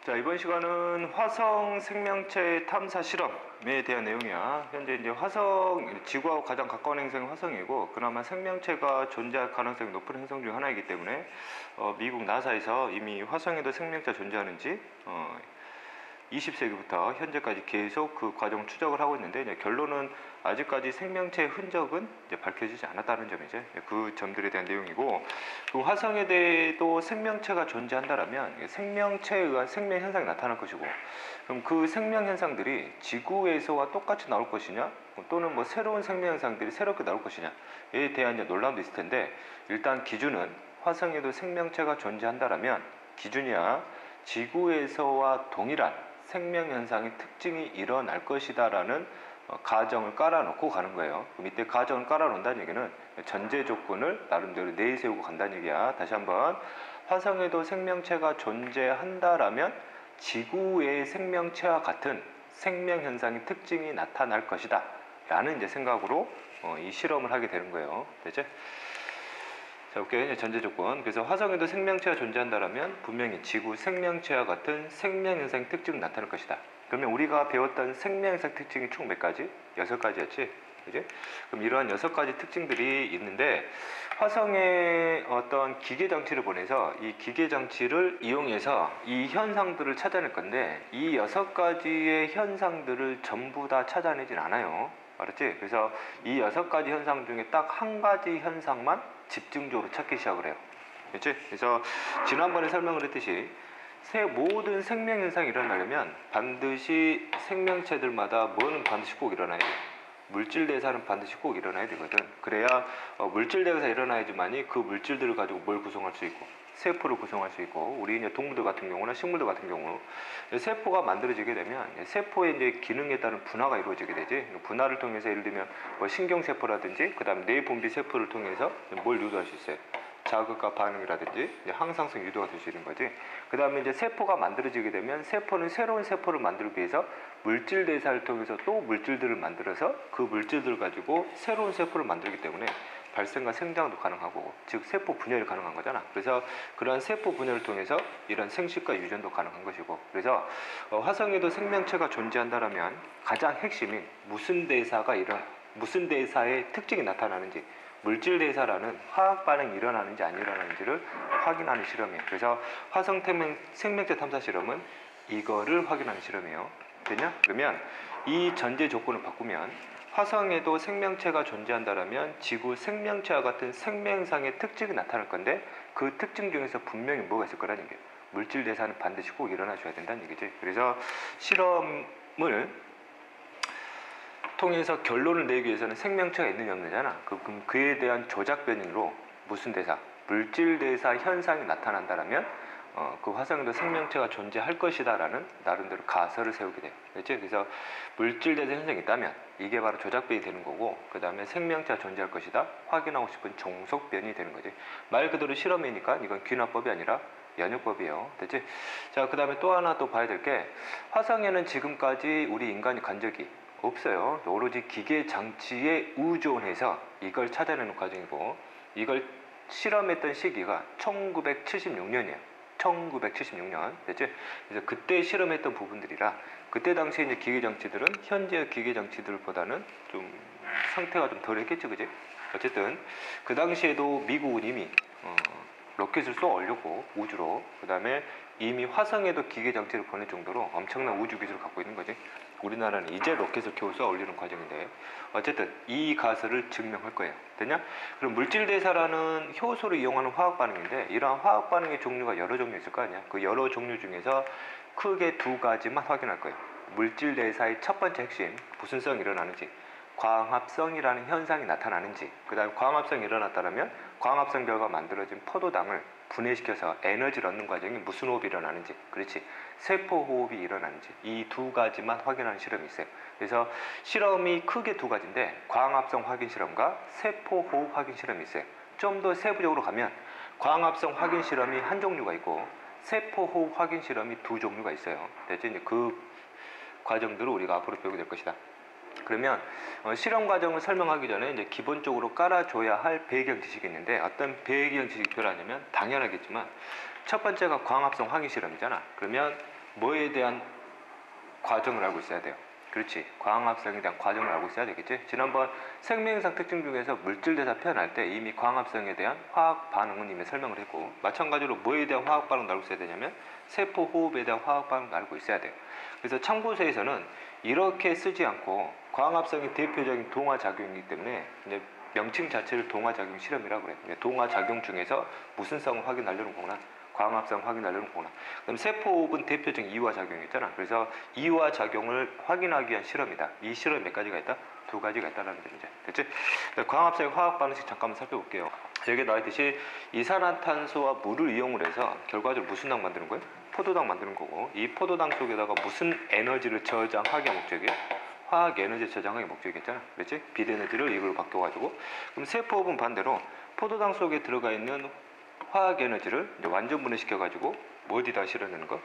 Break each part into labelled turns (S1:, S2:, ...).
S1: 자, 이번 시간은 화성 생명체 탐사 실험에 대한 내용이야. 현재 이제 지구하고 가장 가까운 행성이 화성이고, 그나마 생명체가 존재할 가능성이 높은 행성 중 하나이기 때문에 미국 나사에서 이미 화성에도 생명체가 존재하는지 20세기부터 현재까지 계속 그 과정을 추적을 하고 있는데, 이제 결론은 아직까지 생명체의 흔적은 이제 밝혀지지 않았다는 점이죠. 그 점들에 대한 내용이고, 그 화성에 대해도 생명체가 존재한다라면 생명체에 의한 생명 현상이 나타날 것이고, 그럼 그 생명 현상들이 지구에서와 똑같이 나올 것이냐, 또는 뭐 새로운 생명 현상들이 새롭게 나올 것이냐에 대한 이제 논란도 있을 텐데, 일단 기준은 화성에도 생명체가 존재한다라면 기준이야 지구에서와 동일한 생명 현상의 특징이 일어날 것이다라는 가정을 깔아놓고 가는 거예요. 그럼 이때 가정을 깔아놓는다는 얘기는 전제 조건을 나름대로 내세우고 간다는 얘기야. 다시 한번, 화성에도 생명체가 존재한다라면 지구의 생명체와 같은 생명 현상의 특징이 나타날 것이다 라는 이제 생각으로 이 실험을 하게 되는 거예요. 됐죠? 자, 오케이. 전제 조건. 그래서 화성에도 생명체가 존재한다면 분명히 지구 생명체와 같은 생명 현상의 특징이 나타날 것이다. 그러면 우리가 배웠던 생명 현상 특징이 총 몇 가지? 6가지였지. 그지? 그럼 이러한 6가지 특징들이 있는데, 화성에 어떤 기계 장치를 보내서 이 기계 장치를 이용해서 이 현상들을 찾아낼 건데, 이 6가지의 현상들을 전부 다 찾아내진 않아요. 알았지? 그래서 이 6가지 현상 중에 딱 한 가지 현상만 집중적으로 찾기 시작을 해요. 그렇지? 그래서 지난번에 설명을 했듯이 모든 생명 현상이 일어나려면 반드시 생명체들마다 뭐는 반드시 꼭 일어나야 돼요. 물질 대사는 반드시 꼭 일어나야 되거든. 그래야 물질 대사가 일어나야지만이 그 물질들을 가지고 뭘 구성할 수 있고, 세포를 구성할 수 있고, 우리 이제 동물들 같은 경우나 식물들 같은 경우 세포가 만들어지게 되면 세포의 이제 기능에 따른 분화가 이루어지게 되지. 분화를 통해서 예를 들면 뭐 신경세포라든지 그다음 뇌분비 세포를 통해서 뭘 유도할 수 있어요. 자극과 반응이라든지 항상성 유도가 될 수 있는 거지. 그 다음에 이제 세포가 만들어지게 되면 세포는 새로운 세포를 만들기 위해서 물질 대사를 통해서 또 물질들을 만들어서 그 물질들을 가지고 새로운 세포를 만들기 때문에 발생과 생장도 가능하고, 즉 세포 분열이 가능한 거잖아. 그래서 그러한 세포 분열을 통해서 이런 생식과 유전도 가능한 것이고, 그래서 화성에도 생명체가 존재한다면 가장 핵심인 무슨 대사의 특징이 나타나는지, 물질 대사라는 화학 반응이 일어나는지 안 일어나는지를 확인하는 실험이에요. 그래서 화성 생명체 탐사 실험은 이거를 확인하는 실험이에요. 되냐? 그러면 이 전제 조건을 바꾸면 화성에도 생명체가 존재한다면 지구 생명체와 같은 생명상의 특징이 나타날 건데, 그 특징 중에서 분명히 뭐가 있을 거라는 얘기예요. 물질 대사는 반드시 꼭 일어나줘야 된다는 얘기지. 그래서 실험을 통해서 결론을 내기 위해서는 생명체가 있느냐 없느냐잖아. 그럼 그에 대한 조작 변이로 무슨 대사? 물질 대사 현상이 나타난다면 그 화성에도 생명체가 존재할 것이다 라는 나름대로 가설을 세우게 돼요. 그렇지? 그래서 물질 대사 현상이 있다면 이게 바로 조작 변이 되는 거고, 그 다음에 생명체가 존재할 것이다 확인하고 싶은 종속 변이 되는 거지. 말 그대로 실험이니까 이건 귀납법이 아니라 연역법이에요. 됐지? 자, 그 다음에 또 하나 또 봐야 될 게, 화성에는 지금까지 우리 인간이 간 적이 없어요. 오로지 기계 장치에 의존해서 이걸 찾아내는 과정이고, 이걸 실험했던 시기가 1976년이에요. 1976년. 됐지? 그래서 그때 실험했던 부분들이라, 그때 당시에 이제 기계 장치들은 현재의 기계 장치들보다는 좀 상태가 좀 덜 했겠지, 그지? 어쨌든 그 당시에도 미국은 이미 로켓을 쏘아 올렸고, 우주로, 그 다음에 이미 화성에도 기계 장치를 보낼 정도로 엄청난 우주 기술을 갖고 있는 거지. 우리나라는 이제 로켓을 겨우 쏘아 올리는 과정인데, 어쨌든 이 가설을 증명할 거예요. 되냐? 그럼 물질 대사라는 효소를 이용하는 화학 반응인데, 이러한 화학 반응의 종류가 여러 종류 있을 거 아니야. 그 여러 종류 중에서 크게 2가지만 확인할 거예요. 물질 대사의 첫 번째 핵심, 무슨 성이 일어나는지, 광합성이라는 현상이 나타나는지, 그 다음에 광합성이 일어났다면 광합성 결과 만들어진 포도당을 분해시켜서 에너지를 얻는 과정이 무슨 호흡이 일어나는지, 그렇지, 세포 호흡이 일어나는지, 이 2가지만 확인하는 실험이 있어요. 그래서 실험이 크게 2가지인데 광합성 확인 실험과 세포 호흡 확인 실험이 있어요. 좀 더 세부적으로 가면 광합성 확인 실험이 한 종류가 있고 세포 호흡 확인 실험이 2종류가 있어요. 대체 이제 그 과정들을 우리가 앞으로 배우게 될 것이다. 그러면 실험 과정을 설명하기 전에 이제 기본적으로 깔아줘야 할 배경 지식이 있는데, 어떤 배경 지식이 필요하냐면 당연하겠지만 첫 번째가 광합성 확인 실험이잖아. 그러면 뭐에 대한 과정을 알고 있어야 돼요. 그렇지. 광합성에 대한 과정을 알고 있어야 되겠지. 지난번 생명상 특징 중에서 물질 대사 표현할 때 이미 광합성에 대한 화학 반응은 이미 설명을 했고, 마찬가지로 뭐에 대한 화학 반응도 알고 있어야 되냐면 세포 호흡에 대한 화학 반응도 알고 있어야 돼요. 그래서 참고서에서는 이렇게 쓰지 않고 광합성이 대표적인 동화작용이기 때문에 이제 명칭 자체를 동화작용 실험이라고 그래요. 동화작용 중에서 무슨 성을 확인하려는 거구나, 광합성 확인하려는 거구나. 그럼 세포호흡은 대표적인 이화작용이 있잖아. 그래서 이화작용을 확인하기 위한 실험이다. 이 실험이 몇 가지가 있다? 두 가지가 있다는 점이죠. 됐지? 광합성의 화학 반응식 잠깐만 살펴볼게요. 여기에 나와있듯이 이산화탄소와 물을 이용을 해서 결과적으로 무슨 당 만드는 거예요? 포도당 만드는 거고, 이 포도당 속에다가 무슨 에너지를 저장하기 목적이에요? 화학 에너지 저장하기 목적이겠잖아. 그렇지? 비에너지를 이걸로 바꿔가지고, 그럼 세포호흡은 반대로 포도당 속에 들어가 있는 화학 에너지를 이제 완전 분해시켜가지고 뭐 어디다 실어내는 거?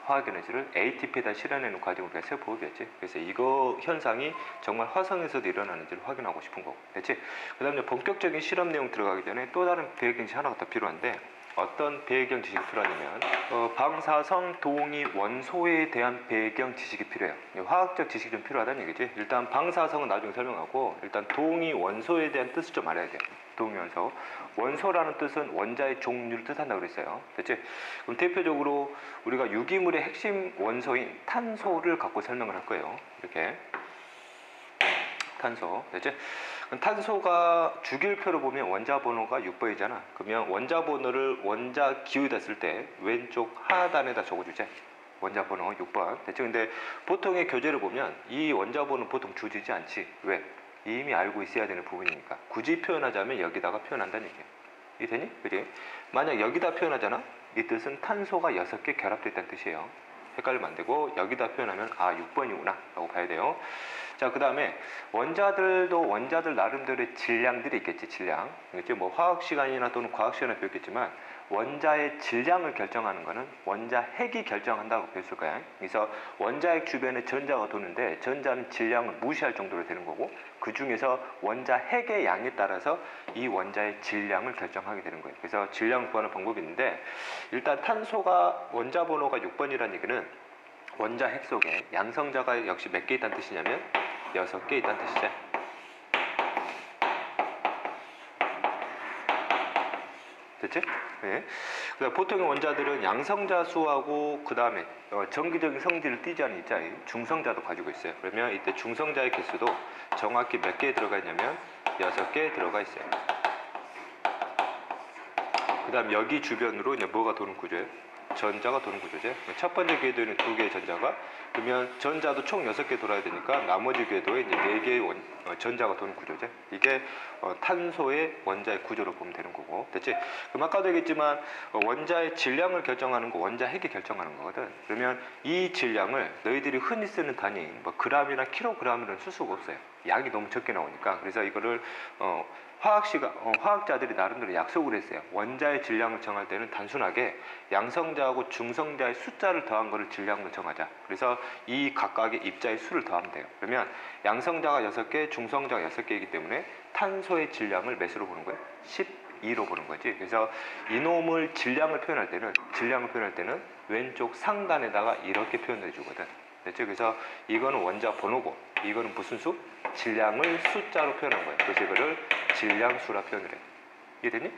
S1: 화학 에너지를 ATP에다 실어내는 과정을 우리가 세포호흡이었지. 그래서 이거 현상이 정말 화성에서도 일어나는지를 확인하고 싶은 거고. 됐지? 그 다음에 본격적인 실험 내용 들어가기 전에 또 다른 배경 지식 하나가 더 필요한데, 어떤 배경 지식이 필요하냐면 방사성 동위 원소에 대한 배경 지식이 필요해요. 화학적 지식이 좀 필요하다는 얘기지. 일단 방사성은 나중에 설명하고, 일단 동위 원소에 대한 뜻을 좀 알아야 돼요. 동위 원소. 원소라는 뜻은 원자의 종류를 뜻한다고 그랬어요. 됐지? 그럼 대표적으로 우리가 유기물의 핵심 원소인 탄소를 갖고 설명을 할 거예요. 이렇게 탄소. 됐지? 탄소가 주기율표로 보면 원자 번호가 6번이잖아. 그러면 원자 번호를 원자 기호에다 쓸 때 왼쪽 하단에다 적어주자. 원자 번호 6번. 됐죠? 근데 보통의 교재를 보면 이 원자 번호는 보통 주지지 않지. 왜? 이미 알고 있어야 되는 부분이니까. 굳이 표현하자면 여기다가 표현한다는 얘기야. 이해되니? 그지? 만약 여기다 표현하잖아? 이 뜻은 탄소가 6개 결합되어 있다는 뜻이에요. 헷갈리면 안 되고, 여기다 표현하면 6번이구나 라고 봐야 돼요. 자, 그 다음에 원자들도 원자들 나름대로의 질량들이 있겠지. 질량. 그렇지? 뭐 화학 시간이나 또는 과학 시간에 배웠겠지만, 원자의 질량을 결정하는 것은 원자 핵이 결정한다고 배웠을 거야. 그래서 원자핵 주변에 전자가 도는데 전자는 질량을 무시할 정도로 되는 거고, 그 중에서 원자 핵의 양에 따라서 이 원자의 질량을 결정하게 되는 거예요. 그래서 질량을 구하는 방법이 있는데, 일단 탄소가 원자 번호가 6번이라는 얘기는 원자 핵 속에 양성자가 역시 몇 개 있다는 뜻이냐면 6개 있다는 뜻이죠. 됐지? 네. 보통의 원자들은 양성자 수하고 그 다음에 정기적인 성질을 띠지 않은 입자의 중성자도 가지고 있어요. 그러면 이때 중성자의 개수도 정확히 몇 개 들어가 있냐면 6개 들어가 있어요. 그 다음 여기 주변으로 이제 뭐가 도는 구조예요? 전자가 도는 구조죠. 첫 번째 궤도에는 2개의 전자가, 그러면 전자도 총 6개 돌아야 되니까 나머지 궤도에 이제 4개의 전자가 도는 구조죠. 이게 탄소의 원자의 구조로 보면 되는 거고. 됐지? 그럼 아까도 얘기했지만 원자의 질량을 결정하는 거 원자 핵이 결정하는 거거든. 그러면 이 질량을 너희들이 흔히 쓰는 단위 뭐 그램이나 킬로그램이라는 쓸 수가 없어요. 양이 너무 적게 나오니까. 그래서 이거를 화학자들이 나름대로 약속을 했어요. 원자의 질량을 정할 때는 단순하게 양성자하고 중성자의 숫자를 더한 거를 질량으로 정하자. 그래서 이 각각의 입자의 수를 더하면 돼요. 그러면 양성자가 6개, 중성자가 6개이기 때문에 탄소의 질량을 몇으로 보는 거예요? 12로 보는 거지. 그래서 이놈을 질량을 표현할 때는 왼쪽 상단에다가 이렇게 표현해 주거든. 됐죠? 그래서 이거는 원자 번호고, 이거는 무슨 수? 질량을 숫자로 표현한 거예요. 그래서 이거를 질량수라 표현을 해요. 이해되니?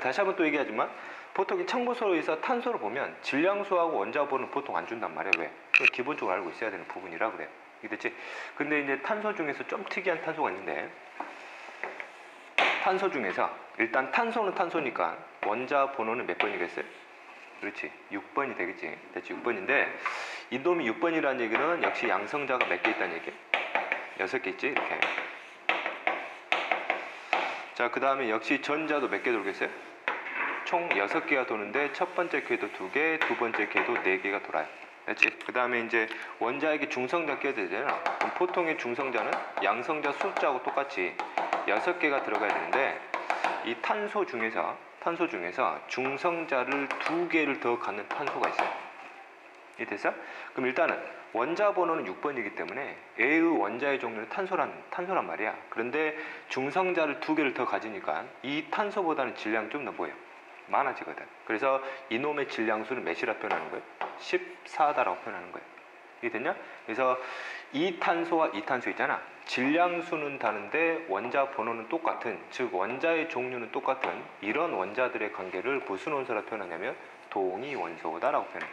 S1: 다시 한번 또 얘기하지만, 보통 이 참고서에서 탄소를 보면 질량수하고 원자 번호는 보통 안 준단 말이에요. 왜? 기본적으로 알고 있어야 되는 부분이라 그래요. 이해됐지? 근데 이제 탄소 중에서 좀 특이한 탄소가 있는데, 탄소 중에서 일단 탄소는 탄소니까 원자 번호는 몇 번이겠어요? 그렇지, 6번이 되겠지. 됐지? 6번인데 이놈이 6번이라는 얘기는 역시 양성자가 몇 개 있다는 얘기예요? 6개 있지? 이렇게. 자, 그 다음에 역시 전자도 몇 개 돌겠어요? 총 6개가 도는데 첫 번째 궤도 2개, 두 번째 궤도 4개가 돌아요. 됐지? 그 다음에 이제 원자에게 중성자 껴야 되잖아. 그럼 보통의 중성자는 양성자 숫자하고 똑같이 6개가 들어가야 되는데, 이 탄소 중에서 중성자를 2개를 더 갖는 탄소가 있어요. 이 됐어? 그럼 일단은 원자 번호는 6번이기 때문에 A의 원자의 종류는 탄소란 말이야. 그런데 중성자를 2개를 더 가지니까 이 탄소보다는 질량이 좀 더 뭐예요? 많아지거든. 그래서 이놈의 질량수는 몇이라 표현하는 거예요? 14다라고 표현하는 거예요. 이해됐냐? 그래서 이 탄소와 이 탄소 있잖아. 질량수는 다른데 원자 번호는 똑같은, 즉 원자의 종류는 똑같은 이런 원자들의 관계를 무슨 원소라 표현하냐면 동위 원소다라고 표현해.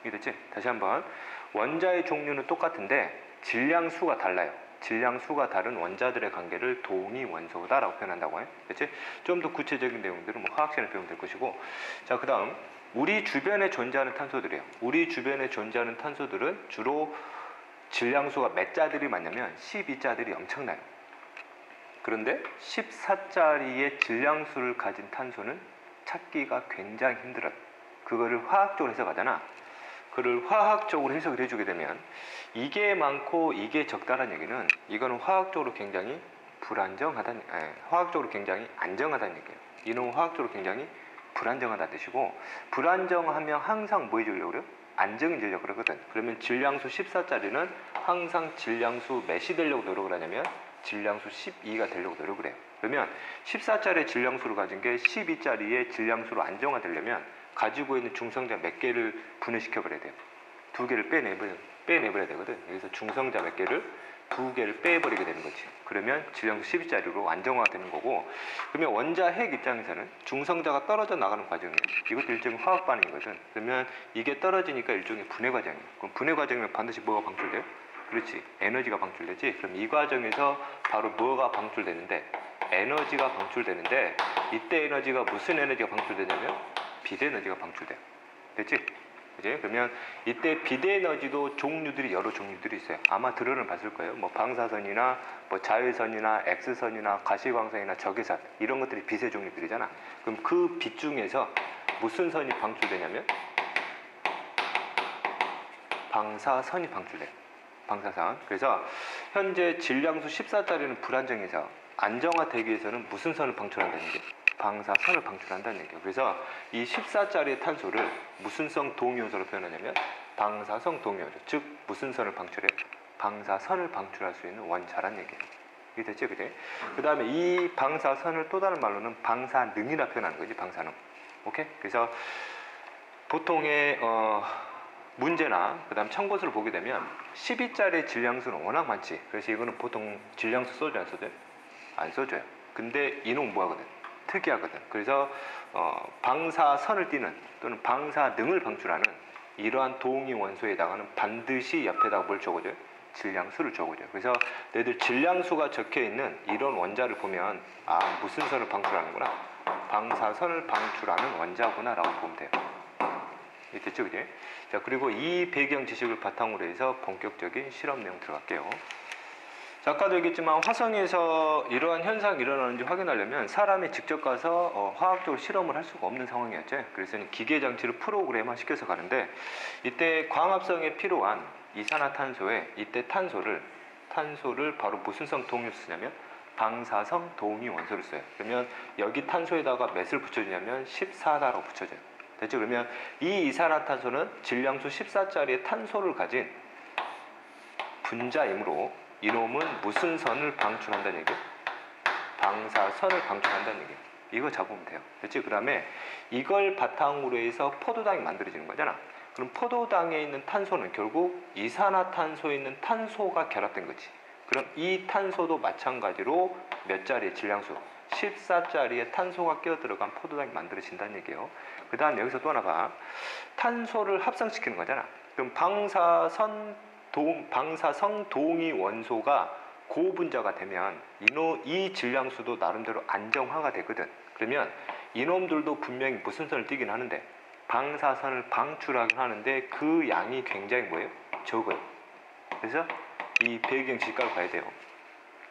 S1: 이해됐지? 다시 한번. 원자의 종류는 똑같은데 질량수가 달라요. 질량수가 다른 원자들의 관계를 동위 원소다라고 표현한다고 해. 그렇지? 좀 더 구체적인 내용들은 뭐 화학 시간에 배우면 될 것이고. 자, 그다음 우리 주변에 존재하는 탄소들이에요. 우리 주변에 존재하는 탄소들은 주로 질량수가 몇 자들이 많냐면 12자들이 엄청나요. 그런데 14자리의 질량수를 가진 탄소는 찾기가 굉장히 힘들어요. 그거를 화학적으로 해석하잖아. 그를 화학적으로 해석을 해주게 되면 이게 많고 이게 적다라는 얘기는 이거는 화학적으로 굉장히 불안정하다는, 화학적으로 굉장히 안정하다는 얘기예요. 이놈은 화학적으로 굉장히 불안정하다는 뜻이고, 불안정하면 항상 뭐 해주려고 그래요? 안정이 되려고 그러거든. 그러면 질량수 14짜리는 항상 질량수 몇이 되려고 노력을 하냐면 질량수 12가 되려고 노력을 해요. 그러면 14짜리의 질량수를 가진 게 12짜리의 질량수로 안정화되려면 가지고 있는 중성자 몇 개를 분해시켜 버려야 돼요. 2개를 빼내버려야 되거든. 여기서 중성자 몇 개를 2개를 빼버리게 되는 거지. 그러면 질량수 12짜리로 안정화가 되는 거고, 그러면 원자 핵 입장에서는 중성자가 떨어져 나가는 과정이에요. 이것도 일종의 화학 반응이거든. 그러면 이게 떨어지니까 일종의 분해 과정이에요. 그럼 분해 과정이면 반드시 뭐가 방출돼요? 그렇지, 에너지가 방출되지. 그럼 이 과정에서 바로 뭐가 방출되는데? 에너지가 방출되는데, 이때 에너지가 무슨 에너지가 방출되냐면 비대 에너지가 방출돼요. 됐지? 그지? 그러면 이때 비대 에너지도 종류들이 여러 종류들이 있어요. 아마 들어는 봤을 거예요. 뭐 방사선이나 뭐 자외선이나 X선이나 가시광선이나 적외선, 이런 것들이 빛의 종류들이잖아. 그럼 그 빛 중에서 무슨 선이 방출되냐면 방사선이 방출돼요. 방사선. 그래서 현재 질량수 14짜리는 불안정해서 안정화되기 위해서는 무슨 선을 방출한다는 게? 방사선을 방출한다는 얘기예요. 그래서 이 14짜리의 탄소를 무슨 성 동위원소로 표현하냐면 방사성 동위원소. 즉 무슨 선을 방출해? 방사선을 방출할 수 있는 원자란 얘기예요. 이게 됐지, 그지? 그 다음에 이 방사선을 또 다른 말로는 방사능이라 표현하는 거지, 방사능. 오케이? 그래서 보통의 문제나 그 다음 참고서를 보게 되면 12짜리 질량수는 워낙 많지. 그래서 이거는 보통 질량수 써줘요, 안 써줘요? 안 써줘요. 근데 이놈 뭐 하거든? 특이하거든. 그래서 방사선을 띠는 또는 방사능을 방출하는 이러한 동위 원소에다가는 반드시 옆에다가 뭘 적어줘요? 질량수를 적어줘요. 그래서 너희들 질량수가 적혀있는 이런 원자를 보면 아, 무슨 선을 방출하는구나? 방사선을 방출하는 원자구나 라고 보면 돼요. 됐죠, 그지? 자, 그리고 이 배경 지식을 바탕으로 해서 본격적인 실험 내용 들어갈게요. 자, 아까도 얘기했지만 화성에서 이러한 현상이 일어나는지 확인하려면 사람이 직접 가서 화학적으로 실험을 할 수가 없는 상황이었죠. 그래서 기계 장치를 프로그램화 시켜서 가는데, 이때 광합성에 필요한 이산화탄소에 이때 탄소를 바로 무슨 성 동위로 쓰냐면 방사성 동위 원소를 써요. 그러면 여기 탄소에다가 몇을 붙여주냐면 14다라고 붙여줘요. 됐죠? 그러면 이 이산화탄소는 질량수 14짜리의 탄소를 가진 분자이므로 이놈은 무슨 선을 방출한다는 얘기예요? 방사선을 방출한다는 얘기예요. 이거 잡으면 돼요. 됐지? 그 다음에 이걸 바탕으로 해서 포도당이 만들어지는 거잖아. 그럼 포도당에 있는 탄소는 결국 이산화탄소에 있는 탄소가 결합된 거지. 그럼 이 탄소도 마찬가지로 몇 자리의 질량수? 14짜리의 탄소가 끼어 들어간 포도당이 만들어진다는 얘기예요. 그 다음 여기서 또 하나 봐. 탄소를 합성시키는 거잖아. 그럼 방사성 동위 원소가 고분자가 되면 이 질량수도 나름대로 안정화가 되거든. 그러면 이놈들도 분명히 무슨 선을 띠긴 하는데 방사선을 방출하긴 하는데 그 양이 굉장히 뭐예요? 적어요. 그래서 이 배경 지식을 봐야 돼요.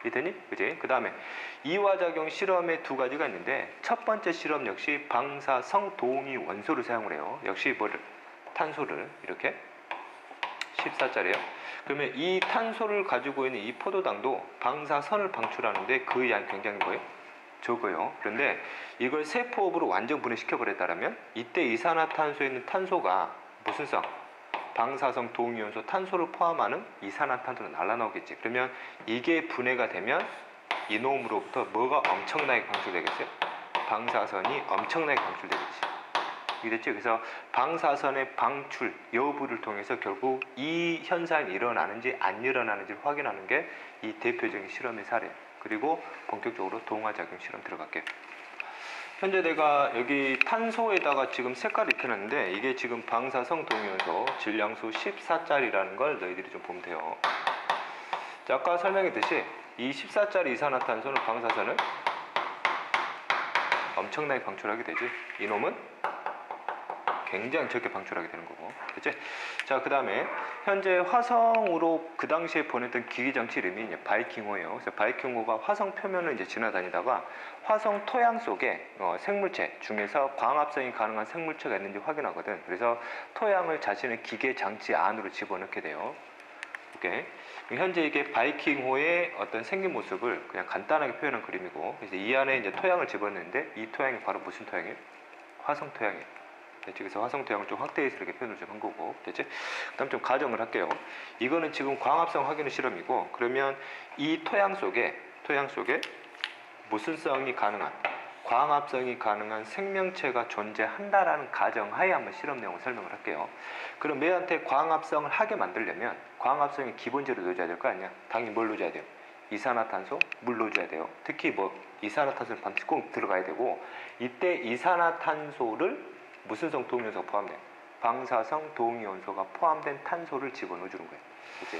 S1: 이해되니? 그지? 그 다음에 이화작용 실험에 두 가지가 있는데 첫 번째 실험 역시 방사성 동위 원소를 사용을 해요. 역시 탄소를 이렇게 14짜리예요. 그러면 이 탄소를 가지고 있는 이 포도당도 방사선을 방출하는데 그 양이 굉장히 뭐예요? 적어요. 그런데 이걸 세포업으로 완전 분해시켜 버렸다면 이때 이산화탄소에 있는 탄소가 무슨 성? 방사성 동위원소 탄소를 포함하는 이산화탄소로 날아나오겠지. 그러면 이게 분해가 되면 이놈으로부터 뭐가 엄청나게 방출되겠어요? 방사선이 엄청나게 방출되겠지. 이랬죠. 그래서 방사선의 방출 여부를 통해서 결국 이 현상이 일어나는지 안 일어나는지를 확인하는 게 이 대표적인 실험의 사례. 그리고 본격적으로 동화작용 실험 들어갈게요. 현재 내가 여기 탄소에다가 지금 색깔을 입혀놨는데 이게 지금 방사성 동위원소 질량수 14짜리라는 걸 너희들이 좀 보면 돼요. 자, 아까 설명했듯이 이 14짜리 이산화탄소는 방사선을 엄청나게 방출하게 되지. 이놈은 굉장히 적게 방출하게 되는 거고, 그치? 자, 그 다음에 현재 화성으로 그 당시에 보냈던 기기장치 이름이 이제 바이킹호예요. 그래서 바이킹호가 화성 표면을 이제 지나다니다가 화성 토양 속에 생물체 중에서 광합성이 가능한 생물체가 있는지 확인하거든. 그래서 토양을 자신의 기계장치 안으로 집어넣게 돼요. 오케이. 현재 이게 바이킹호의 어떤 생긴 모습을 그냥 간단하게 표현한 그림이고, 그래서 이 안에 이제 토양을 집어넣는데 이 토양이 바로 무슨 토양이에요? 화성 토양이에요. 됐지? 그래서 화성 토양을 좀 확대해서 이렇게 표현을 좀 한 거고, 됐지? 그 다음 좀 가정을 할게요. 이거는 지금 광합성 확인 실험이고, 그러면 이 토양 속에 무슨 성이 가능한, 광합성이 가능한 생명체가 존재한다라는 가정하에 한번 실험 내용을 설명을 할게요. 그럼 얘한테 광합성을 하게 만들려면 광합성이 기본적으로 넣어줘야 될 거 아니야? 당연히 뭘 넣어줘야 돼요? 이산화탄소, 물 넣어줘야 돼요. 특히 뭐 이산화탄소는 반드시 꼭 들어가야 되고, 이때 이산화탄소를 무슨 성 동위원소가 포함된? 방사성 동위원소가 포함된 탄소를 집어넣어 주는 거예요. 그치?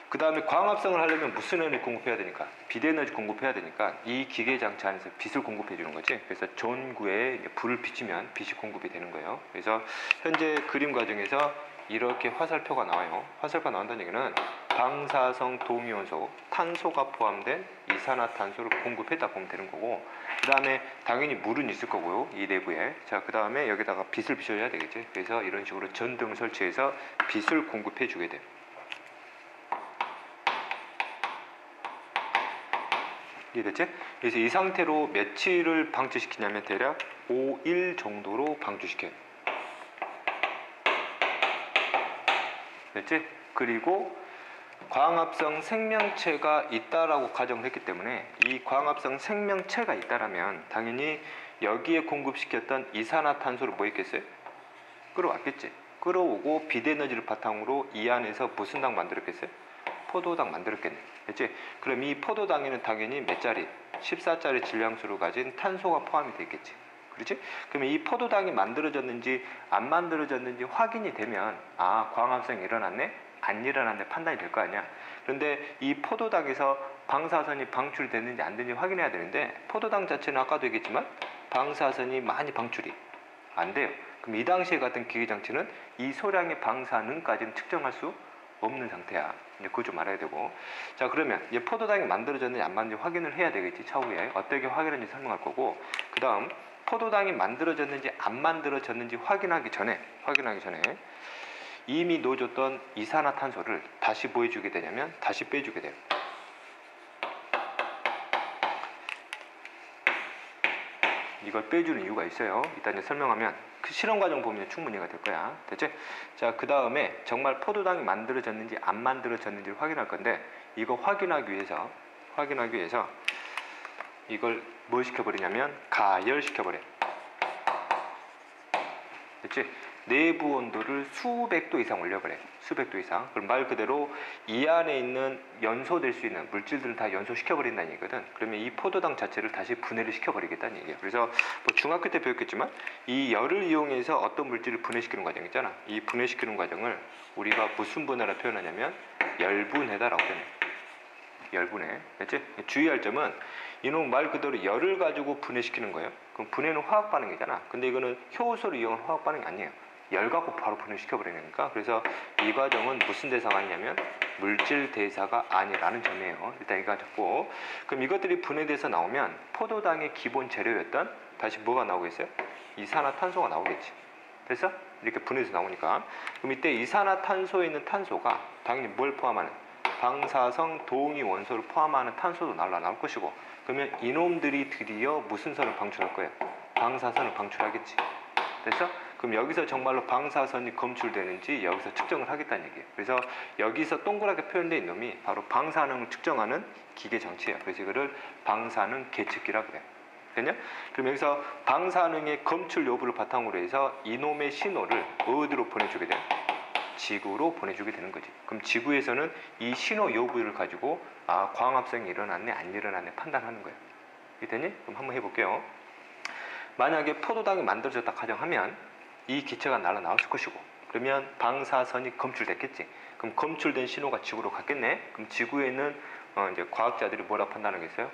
S1: 그 다음에 광합성을 하려면 무슨 에너지 공급해야 되니까? 비대에너지 공급해야 되니까 이 기계장치 안에서 빛을 공급해 주는 거지. 그래서 전구에 불을 비추면 빛이 공급이 되는 거예요. 그래서 현재 그림 과정에서 이렇게 화살표가 나와요. 화살표가 나온다는 얘기는 방사성 동위원소, 탄소가 포함된 이산화탄소를 공급했다 보면 되는 거고, 그 다음에 당연히 물은 있을 거고요, 이 내부에. 자, 그 다음에 여기다가 빛을 비춰줘야 되겠지. 그래서 이런 식으로 전등을 설치해서 빛을 공급해 주게 돼요. 이해됐지? 그래서 이 상태로 며칠을 방치시키냐면 대략 5일 정도로 방치시켜요. 됐지? 그리고 광합성 생명체가 있다라고 가정을 했기 때문에 이 광합성 생명체가 있다라면 당연히 여기에 공급시켰던 이산화탄소를 뭐 했겠어요? 끌어왔겠지. 끌어오고 비대에너지를 바탕으로 이 안에서 무슨 당 만들었겠어요? 포도당 만들었겠네. 그렇지? 그럼 이 포도당에는 당연히 몇 짜리? 14짜리 질량수를 가진 탄소가 포함이 되겠지. 그렇지? 그러면 이 포도당이 만들어졌는지 안 만들어졌는지 확인이 되면 아, 광합성이 일어났네? 안 일어났네 판단이 될 거 아니야. 그런데 이 포도당에서 방사선이 방출됐는지 안 됐는지 확인해야 되는데 포도당 자체는 아까도 얘기했지만 방사선이 많이 방출이 안 돼요. 그럼 이 당시에 같은 기계장치는 이 소량의 방사능까지는 측정할 수 없는 상태야. 이제 그거 좀 알아야 되고. 자, 그러면 이제 포도당이 만들어졌는지 안 만들어졌는지 확인을 해야 되겠지. 차후에 어떻게 확인하는지 설명할 거고, 그 다음 포도당이 만들어졌는지 안 만들어졌는지 확인하기 전에 이미 넣어줬던 이산화탄소를 다시 뭐 해주게 되냐면 다시 빼주게 돼요. 이걸 빼주는 이유가 있어요. 이따 이제 설명하면 그 실험 과정 보면 충분히 이해가 될 거야. 됐지? 자, 그 다음에 정말 포도당이 만들어졌는지 안 만들어졌는지를 확인할 건데, 이거 확인하기 위해서 이걸 뭘 시켜버리냐면 가열시켜버려. 됐지? 내부 온도를 수백 도 이상 올려버려. 수백 도 이상. 그럼 말 그대로 이 안에 있는 연소될 수 있는 물질들을 다 연소시켜버린다는 얘기거든. 그러면 이 포도당 자체를 다시 분해를 시켜버리겠다는 얘기야. 그래서 뭐 중학교 때 배웠겠지만 이 열을 이용해서 어떤 물질을 분해시키는 과정 있잖아. 이 분해시키는 과정을 우리가 무슨 분해라 표현하냐면 열분해다라고 표현해. 열분해. 됐지? 주의할 점은 이놈 말 그대로 열을 가지고 분해시키는 거예요. 그럼 분해는 화학 반응이잖아. 근데 이거는 효소를 이용한 화학 반응이 아니에요. 열 갖고 바로 분해시켜버리니까. 그래서 이 과정은 무슨 대사가 아니냐면 물질 대사가 아니라는 점이에요. 일단 이거 잡고, 그럼 이것들이 분해돼서 나오면 포도당의 기본 재료였던 다시 뭐가 나오겠어요? 이산화탄소가 나오겠지. 됐어? 이렇게 분해돼서 나오니까. 그럼 이때 이산화탄소에 있는 탄소가 당연히 뭘 포함하는? 방사성 동위 원소를 포함하는 탄소도 나올 것이고, 그러면 이놈들이 드디어 무슨 선을 방출할 거예요? 방사선을 방출하겠지. 됐어? 그럼 여기서 정말로 방사선이 검출되는지 여기서 측정을 하겠다는 얘기예요. 그래서 여기서 동그랗게 표현된 놈이 바로 방사능을 측정하는 기계 장치예요. 그래서 이거를 방사능 계측기라 그래요. 됐냐? 그럼 여기서 방사능의 검출 여부를 바탕으로 해서 이놈의 신호를 어디로 보내주게 돼? 지구로 보내주게 되는 거지. 그럼 지구에서는 이 신호 여부를 가지고 광합성이 일어났네 안 일어났네 판단하는 거야. 이해되니? 그럼 한번 해볼게요. 만약에 포도당이 만들어졌다 가정하면 이 기체가 날아 나왔을 것이고, 그러면 방사선이 검출됐겠지. 그럼 검출된 신호가 지구로 갔겠네. 그럼 지구에는 이제 과학자들이 뭐라 판단하겠어요?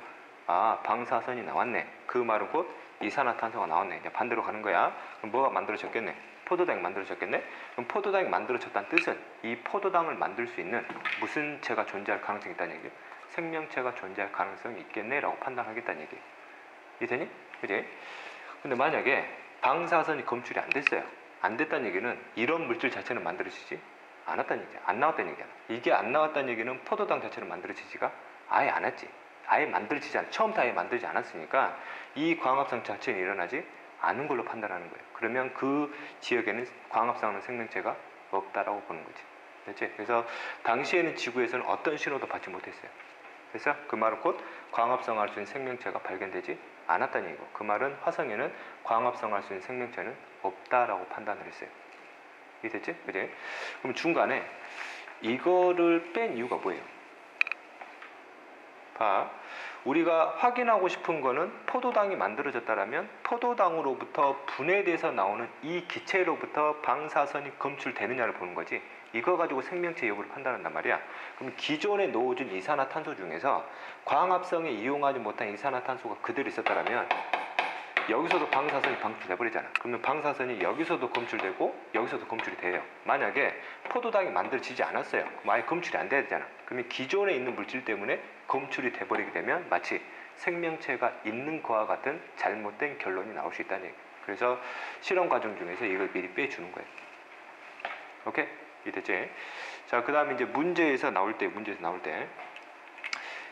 S1: 방사선이 나왔네. 그 말은 곧 이산화탄소가 나왔네. 이제 반대로 가는 거야. 그럼 뭐가 만들어졌겠네? 포도당이 만들어졌겠네. 그럼 포도당이 만들어졌다는 뜻은 이 포도당을 만들 수 있는 무슨 체가 존재할 가능성이 있다는 얘기예요. 생명체가 존재할 가능성이 있겠네라고 판단하겠다는 얘기예요. 이해되니? 그지? 근데 만약에 방사선이 검출이 안 됐어요. 안 됐다는 얘기는 이런 물질 자체는 만들어지지 않았다는 얘기야. 안 나왔다는 얘기야. 이게 안 나왔다는 얘기는 포도당 자체는 만들어지지가 아예 않았지. 아예 만들어지지 않, 처음부터 아예 만들지 않았으니까 이 광합성 자체는 일어나지 않은 걸로 판단하는 거예요. 그러면 그 지역에는 광합성하는 생명체가 없다라고 보는 거지. 됐지? 그래서 당시에는 지구에서는 어떤 신호도 받지 못했어요. 그래서 그 말은 곧 광합성할 수 있는 생명체가 발견되지 않았다는 얘기고, 그 말은 화성에는 광합성할 수 있는 생명체는 없다라고 판단을 했어요. 이해됐지? 그지? 그럼 중간에 이거를 뺀 이유가 뭐예요? 봐. 우리가 확인하고 싶은 거는 포도당이 만들어졌다라면 포도당으로부터 분해돼서 나오는 이 기체로부터 방사선이 검출되느냐를 보는 거지, 이거 가지고 생명체 여부를 판단한단 말이야. 그럼 기존에 넣어준 이산화탄소 중에서 광합성에 이용하지 못한 이산화탄소가 그대로 있었다라면 여기서도 방사선이 방출돼버리잖아. 그러면 방사선이 여기서도 검출되고 여기서도 검출이 돼요. 만약에 포도당이 만들어지지 않았어요. 그럼 아예 검출이 안 돼야 되잖아. 그러면 기존에 있는 물질 때문에 검출이 돼버리게 되면 마치 생명체가 있는 거와 같은 잘못된 결론이 나올 수 있다는 얘기예요. 그래서 실험 과정 중에서 이걸 미리 빼주는 거예요. 오케이? 이해됐지? 자, 그 다음에 이제 문제에서 나올 때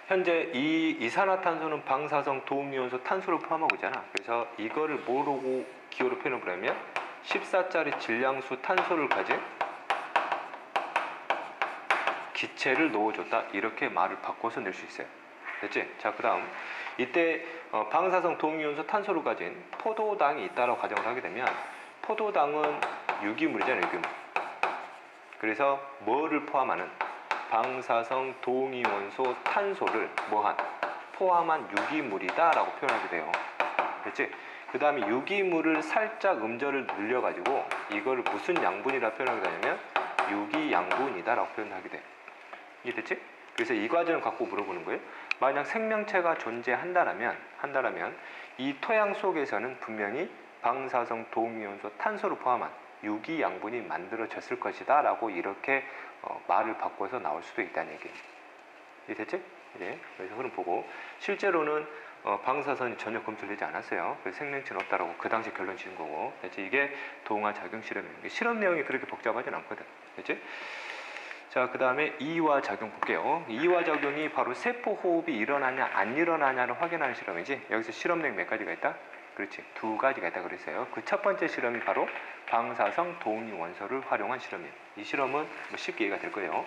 S1: 현재 이 이산화탄소는 방사성 도움이온소 탄소를 포함하고 있잖아. 그래서 이거를 뭐라고 기호로 표현해보려면 14짜리 질량수 탄소를 가진 기체를 넣어줬다, 이렇게 말을 바꿔서 낼 수 있어요. 됐지? 자, 그 다음 이때 방사성 도움이온소 탄소를 가진 포도당이 있다라고 가정을 하게 되면 포도당은 유기물이잖아요. 유기물. 그래서 뭐를 포함하는 방사성 동위원소 탄소를 포함한 유기물이다 라고 표현하게 돼요. 됐지? 그 다음에 유기물을 살짝 음절을 늘려가지고 이거를 무슨 양분이라 표현하게 되냐면 유기양분이다 라고 표현하게 돼. 이해됐지? 그래서 이 과정을 갖고 물어보는 거예요. 만약 생명체가 존재한다라면 이 토양 속에서는 분명히 방사성 동위원소 탄소를 포함한 유기양분이 만들어졌을 것이다 라고 이렇게 말을 바꿔서 나올 수도 있다는 얘기예요. 이해됐지? 네. 그래서 흐름 보고 실제로는 방사선이 전혀 검출되지 않았어요. 그래서 생명체는 없다라고 그 당시 결론 지은 거고. 됐지? 이게 동화 작용 실험이에요. 실험 내용이 그렇게 복잡하진 않거든. 됐지? 자, 그 다음에 이와 작용 볼게요. 이와 작용이 바로 세포 호흡이 일어나냐 안 일어나냐를 확인하는 실험이지. 여기서 실험 내용 몇 가지가 있다? 그렇지, 두 가지가 있다 그랬어요. 그 첫 번째 실험이 바로 방사성 동위 원소를 활용한 실험이에요. 이 실험은 뭐 쉽게 이해가 될 거예요.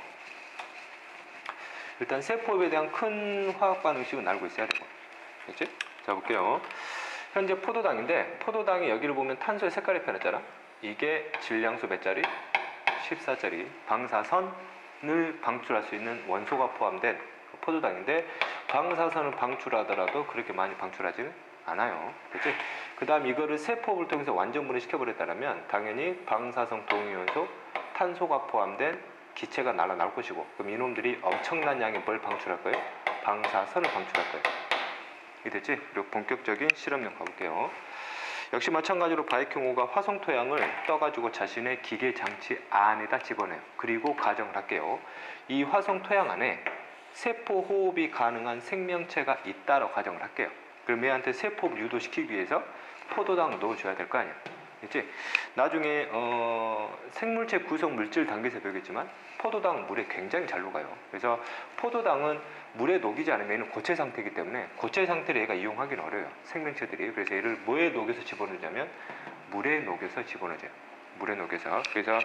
S1: 일단 세포에 대한 큰 화학 반응식은 알고 있어야 되고. 됐지? 자, 볼게요. 현재 포도당인데 포도당이 여기를 보면 탄소의 색깔이 변했잖아. 이게 질량수 몇 짜리? 14짜리 방사선을 방출할 수 있는 원소가 포함된 포도당인데, 방사선을 방출하더라도 그렇게 많이 방출하지는 않아요. 그치? 그 다음 이거를 세포를 통해서 완전 분해시켜버렸다면 당연히 방사성 동위원소 탄소가 포함된 기체가 날아나올 것이고, 그럼 이놈들이 엄청난 양의 뭘 방출할 거예요? 방사선을 방출할 거예요. 이해됐지? 그리고 본격적인 실험용 가볼게요. 역시 마찬가지로 바이킹호가 화성 토양을 떠가지고 자신의 기계 장치 안에다 집어넣어요. 그리고 가정을 할게요. 이 화성 토양 안에 세포 호흡이 가능한 생명체가 있다라고 가정을 할게요. 그럼 얘한테 세포를 유도시키기 위해서 포도당을 넣어줘야 될 거 아니야. 그치? 나중에 생물체 구성 물질 단계에서 배우겠지만 포도당은 물에 굉장히 잘 녹아요. 그래서 포도당은 물에 녹이지 않으면 얘는 고체 상태이기 때문에 고체 상태를 얘가 이용하기는 어려워요. 생명체들이. 그래서 얘를 뭐에 녹여서 집어넣냐면 물에 녹여서 집어넣어줘요. 물에 녹여서. 그래서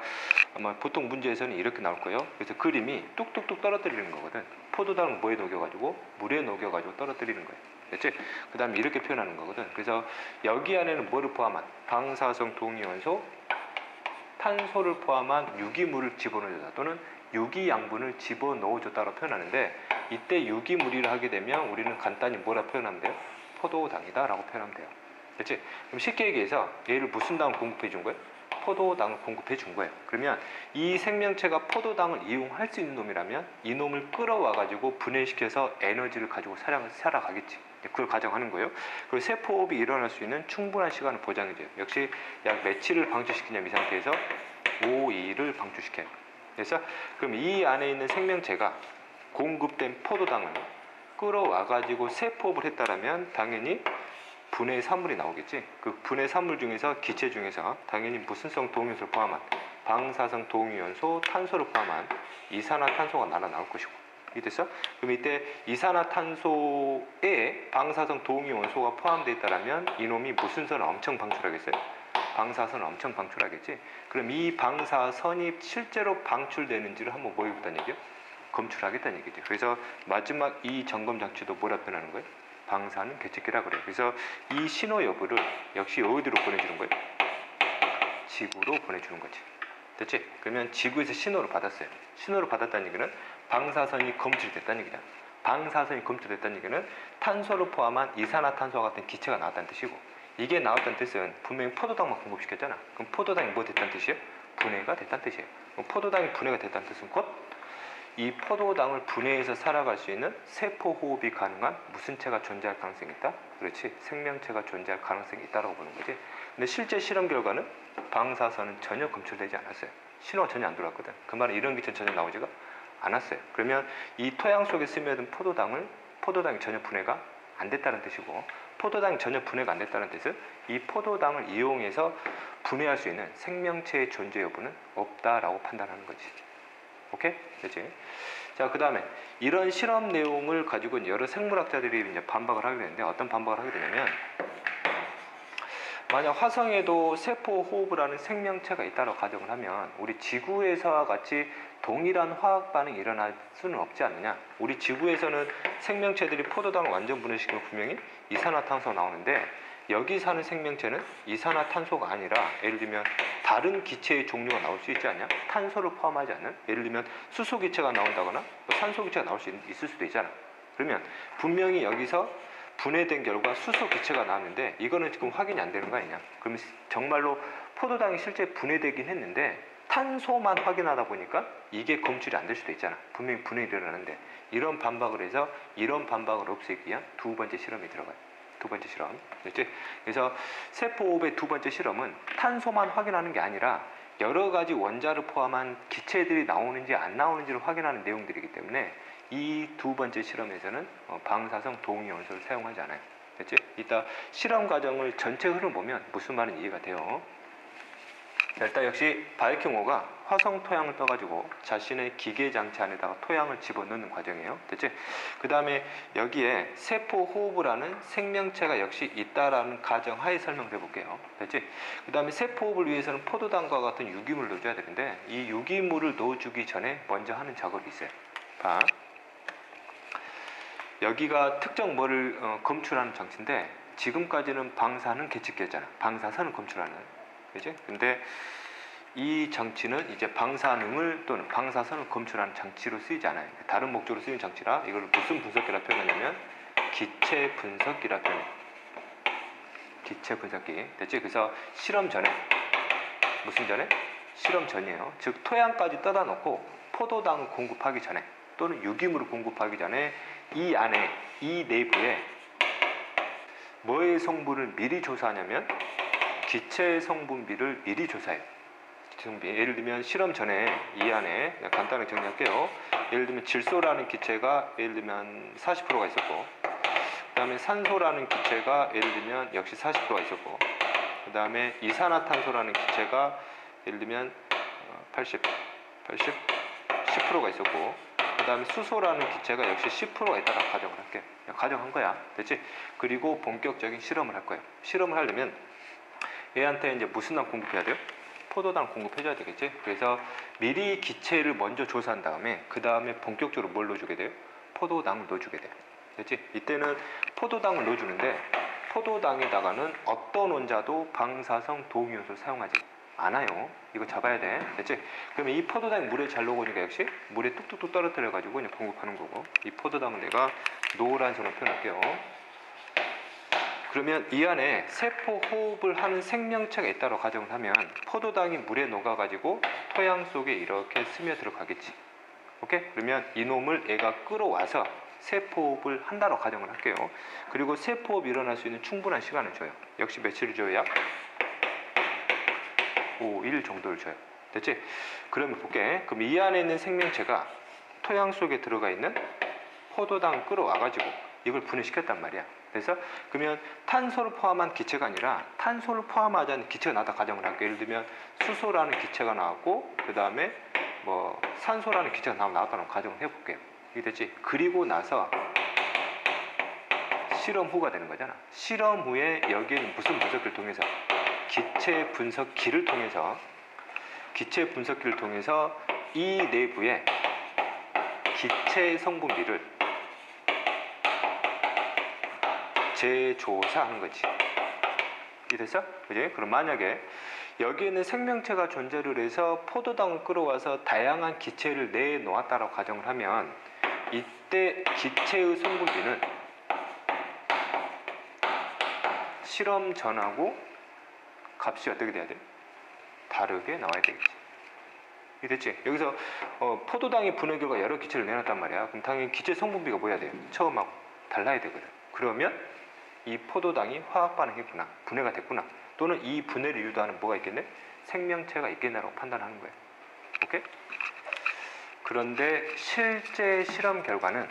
S1: 아마 보통 문제에서는 이렇게 나올 거예요. 그래서 그림이 뚝뚝뚝 떨어뜨리는 거거든. 포도당을 뭐에 녹여가지고 물에 녹여가지고 떨어뜨리는 거예요. 됐지? 그 다음에 이렇게 표현하는 거거든. 그래서 여기 안에는 뭐를 포함한? 방사성 동위원소, 탄소를 포함한 유기물을 집어넣어줬다 또는 유기양분을 집어넣어줬다고 표현하는데, 이때 유기물이라 하게 되면 우리는 간단히 뭐라 표현하면 돼요? 포도당이다 라고 표현하면 돼요. 됐지? 그럼 쉽게 얘기해서 얘를 무슨 당을 공급해 준 거예요? 포도당을 공급해 준 거예요. 그러면 이 생명체가 포도당을 이용할 수 있는 놈이라면 이 놈을 끌어와 가지고 분해시켜서 에너지를 가지고 살아가겠지. 그걸 가정하는 거예요. 그리고 세포호흡이 일어날 수 있는 충분한 시간을 보장해줘요. 역시 약 며칠을 방출시키냐면 이 상태에서 5일을 방출시켜요. 그래서 그럼 이 안에 있는 생명체가 공급된 포도당을 끌어와 가지고 세포호흡을 했다라면 당연히 분해 산물이 나오겠지. 그 분해 산물 중에서 기체 중에서 당연히 무슨성 동위원소를 포함한 방사성 동위원소, 탄소를 포함한 이산화탄소가 나올 것이고. 이해됐어? 그럼 이때 이산화탄소에 방사성 동위원소가 포함되어 있다면 이놈이 무슨 선을 엄청 방출하겠어요? 방사선을 엄청 방출하겠지. 그럼 이 방사선이 실제로 방출되는지를 한번 뭐 해보겠다는 얘기요? 검출하겠다는 얘기죠. 그래서 마지막 이 점검 장치도 뭐라 표현하는 거예요? 방사능 계측기라 그래요. 그래서 이 신호 여부를 역시 어디로 보내주는 거예요? 지구로 보내주는 거지. 됐지? 그러면 지구에서 신호를 받았어요. 신호를 받았다는 얘기는 방사선이 검출됐다는 얘기잖아. 방사선이 검출됐다는 얘기는 탄소를 포함한 이산화탄소와 같은 기체가 나왔다는 뜻이고, 이게 나왔다는 뜻은 분명히 포도당만 공급시켰잖아. 그럼 포도당이 뭐 됐다는 뜻이에요? 분해가 됐다는 뜻이에요. 그럼 포도당이 분해가 됐다는 뜻은 곧 이 포도당을 분해해서 살아갈 수 있는 세포 호흡이 가능한 무슨 체가 존재할 가능성이 있다? 그렇지, 생명체가 존재할 가능성이 있다라고 보는 거지. 근데 실제 실험 결과는 방사선은 전혀 검출되지 않았어요. 신호가 전혀 안 들어왔거든. 그 말은 이런 기체는 전혀 나오지가 않았어요. 그러면 이 토양 속에 스며든 포도당이 전혀 분해가 안 됐다는 뜻이고, 포도당이 전혀 분해가 안 됐다는 뜻은 이 포도당을 이용해서 분해할 수 있는 생명체의 존재 여부는 없다라고 판단하는 거지. 오케이? 됐지? 자, 그 다음에 이런 실험 내용을 가지고 여러 생물학자들이 이제 반박을 하게 되는데, 어떤 반박을 하게 되냐면, 만약 화성에도 세포 호흡을 하는 생명체가 있다고 가정을 하면 우리 지구에서와 같이 동일한 화학 반응이 일어날 수는 없지 않느냐. 우리 지구에서는 생명체들이 포도당을 완전 분해시키면 분명히 이산화탄소가 나오는데, 여기 사는 생명체는 이산화탄소가 아니라 예를 들면 다른 기체의 종류가 나올 수 있지 않냐? 탄소를 포함하지 않는, 예를 들면 수소 기체가 나온다거나 산소 기체가 나올 수 있을 수도 있잖아. 그러면 분명히 여기서 분해된 결과 수소 기체가 나왔는데 이거는 지금 확인이 안 되는 거 아니냐? 그러면 정말로 포도당이 실제 분해되긴 했는데 탄소만 확인하다 보니까 이게 검출이 안 될 수도 있잖아. 분명히 분해가 일어나는데. 이런 반박을 해서 이런 반박을 없애기 위한 두 번째 실험이 들어가요. 두 번째 실험. 그렇지? 그래서 세포호흡의 두 번째 실험은 탄소만 확인하는 게 아니라 여러 가지 원자를 포함한 기체들이 나오는지 안 나오는지를 확인하는 내용들이기 때문에 이 두 번째 실험에서는 방사성 동위원소를 사용하지 않아요. 됐지? 이따 실험 과정을 전체 흐름 보면 무슨 말인지 이해가 돼요. 일단 역시 바이킹호가 화성 토양을 떠가지고 자신의 기계 장치 안에다가 토양을 집어넣는 과정이에요. 됐지? 그 다음에 여기에 세포 호흡을 하는 생명체가 역시 있다라는 가정하에 설명을 해볼게요. 됐지? 그 다음에 세포 호흡을 위해서는 포도당과 같은 유기물을 넣어줘야 되는데 이 유기물을 넣어주기 전에 먼저 하는 작업이 있어요. 봐. 여기가 특정 뭐를 검출하는 장치인데 지금까지는 방사는 계측기였잖아. 방사선을 검출하는. 그지? 근데 이 장치는 이제 방사능을 또는 방사선을 검출하는 장치로 쓰이지 않아요. 다른 목적으로 쓰이는 장치라 이걸 무슨 분석기라 표현하냐면 기체 분석기라 표현해. 기체 분석기. 됐지? 그래서 실험 전에, 무슨 전에? 실험 전이에요. 즉 토양까지 떠다 놓고 포도당을 공급하기 전에 또는 유기물을 공급하기 전에 이 안에, 이 내부에 뭐의 성분을 미리 조사하냐면 기체 성분비를 미리 조사해요. 기체 성분비. 예를 들면 실험 전에 이 안에 간단하게 정리할게요. 예를 들면 질소라는 기체가 예를 들면 40%가 있었고, 그 다음에 산소라는 기체가 예를 들면 역시 40%가 있었고, 그 다음에 이산화탄소라는 기체가 예를 들면 10%가 있었고, 그 다음에 수소라는 기체가 역시 10%가 있다라고 가정을 할게. 가정한 거야. 됐지? 그리고 본격적인 실험을 할 거예요. 실험을 하려면 얘한테 이제 무슨 당 공급해야 돼요? 포도당 공급해줘야 되겠지? 그래서 미리 기체를 먼저 조사한 다음에 그 다음에 본격적으로 뭘 넣어주게 돼요? 포도당을 넣어주게 돼요. 됐지? 이때는 포도당을 넣어주는데 포도당에다가는 어떤 원자도 방사성 동위원소를 사용하지 않아요. 이거 잡아야 돼. 됐지? 그러면 이 포도당이 물에 잘 녹으니까 역시 물에 뚝뚝뚝 떨어뜨려 가지고 그냥 공급하는 거고, 이 포도당은 내가 노란 선으로 표현할게요. 그러면 이 안에 세포 호흡을 하는 생명체가 있다고 가정을 하면 포도당이 물에 녹아 가지고 토양 속에 이렇게 스며 들어가겠지. 오케이? 그러면 이놈을 얘가 끌어와서 세포호흡을 한다고 가정을 할게요. 그리고 세포호흡이 일어날 수 있는 충분한 시간을 줘요. 역시 며칠을 줘야 5일 정도를 줘요. 됐지? 그러면 볼게. 그럼 이 안에 있는 생명체가 토양 속에 들어가 있는 포도당을 끌어와가지고 이걸 분해시켰단 말이야. 그래서 그러면 탄소를 포함한 기체가 아니라 탄소를 포함하지 않은 기체가 나왔다 가정을 할게요. 예를 들면 수소라는 기체가 나왔고 그 다음에 뭐 산소라는 기체가 나왔다는 가정을 해볼게요. 이게 됐지? 그리고 나서 실험 후가 되는 거잖아. 실험 후에 여기에는 무슨 분석기를 통해서 기체 분석기를 통해서 이 내부의 기체 성분비를 재조사하는 거지. 이해됐어? 그지? 그럼 만약에 여기에는 생명체가 존재를 해서 포도당을 끌어와서 다양한 기체를 내놓았다라고 가정을 하면 이때 기체의 성분비는 실험 전하고 값이 어떻게 돼야 돼? 다르게 나와야 되겠지. 이해됐지? 여기서 포도당이 분해 결과 여러 기체를 내놨단 말이야. 그럼 당연히 기체 성분비가 뭐야 돼요? 처음하고 달라야 되거든. 그러면 이 포도당이 화학 반응했구나, 분해가 됐구나, 또는 이 분해를 유도하는 뭐가 있겠네? 생명체가 있겠나라고 판단하는 거예요. 오케이? 그런데 실제 실험 결과는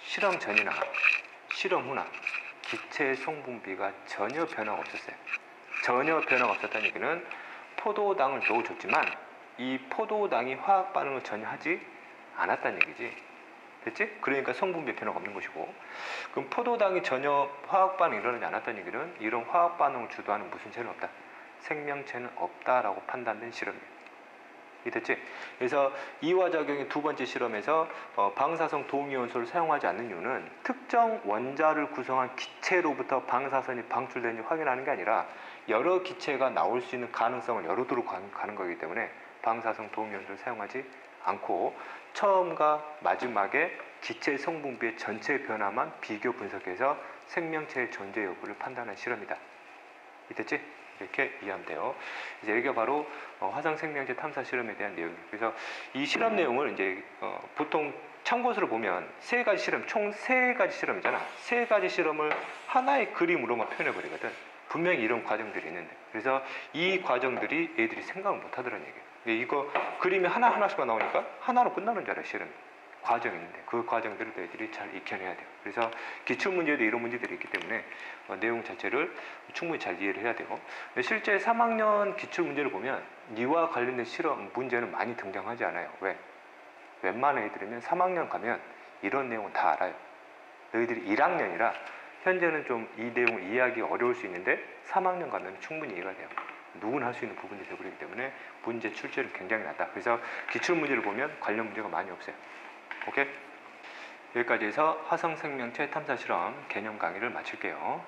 S1: 실험 전이나 실험 후나 기체 성분비가 전혀 변화가 없었어요. 전혀 변화가 없었다는 얘기는 포도당을 넣어줬지만 이 포도당이 화학 반응을 전혀 하지 않았다는 얘기지. 됐지? 그러니까 성분비에 변화가 없는 것이고, 그럼 포도당이 전혀 화학 반응이 일어나지 않았다는 얘기는 이런 화학 반응을 주도하는 무슨 체는 없다, 생명체는 없다라고 판단된 실험이에요. 이해됐지? 그래서 이화작용의 두 번째 실험에서 방사성 동위원소를 사용하지 않는 이유는 특정 원자를 구성한 기체로부터 방사선이 방출되는지 확인하는 게 아니라 여러 기체가 나올 수 있는 가능성을 열어두고 가는 거기 때문에 방사성 동위원소를 사용하지 않고 처음과 마지막에 기체 성분비의 전체 변화만 비교 분석해서 생명체의 존재 여부를 판단한 실험이다. 이해됐지? 이렇게 이해하면 돼요. 이제 여기가 바로 화성 생명체 탐사 실험에 대한 내용이에요. 그래서 이 실험 내용을 이제 보통 참고서를 보면 세 가지 실험, 총 세 가지 실험이잖아. 세 가지 실험을 하나의 그림으로만 표현해 버리거든. 분명히 이런 과정들이 있는데, 그래서 이 과정들이 애들이 생각을 못 하더라는 얘기예요. 이거 그림이 하나하나씩만 나오니까 하나로 끝나는 줄 알아요. 실험이 과정이 있는데 그 과정들을 애들이 잘 익혀내야 돼요. 그래서 기출문제도 이런 문제들이 있기 때문에 내용 자체를 충분히 잘 이해를 해야 되고, 실제 3학년 기출문제를 보면 이와 관련된 실험 문제는 많이 등장하지 않아요. 왜? 웬만한 애들이면 3학년 가면 이런 내용은 다 알아요. 너희들이 1학년이라 현재는 좀 이 내용을 이해하기 어려울 수 있는데 3학년 가면 충분히 이해가 돼요. 누구나 할 수 있는 부분이 되어버리기 때문에 문제 출제는 굉장히 낮다. 그래서 기출문제를 보면 관련 문제가 많이 없어요. 오케이? 여기까지 해서 화성 생명체 탐사 실험 개념 강의를 마칠게요.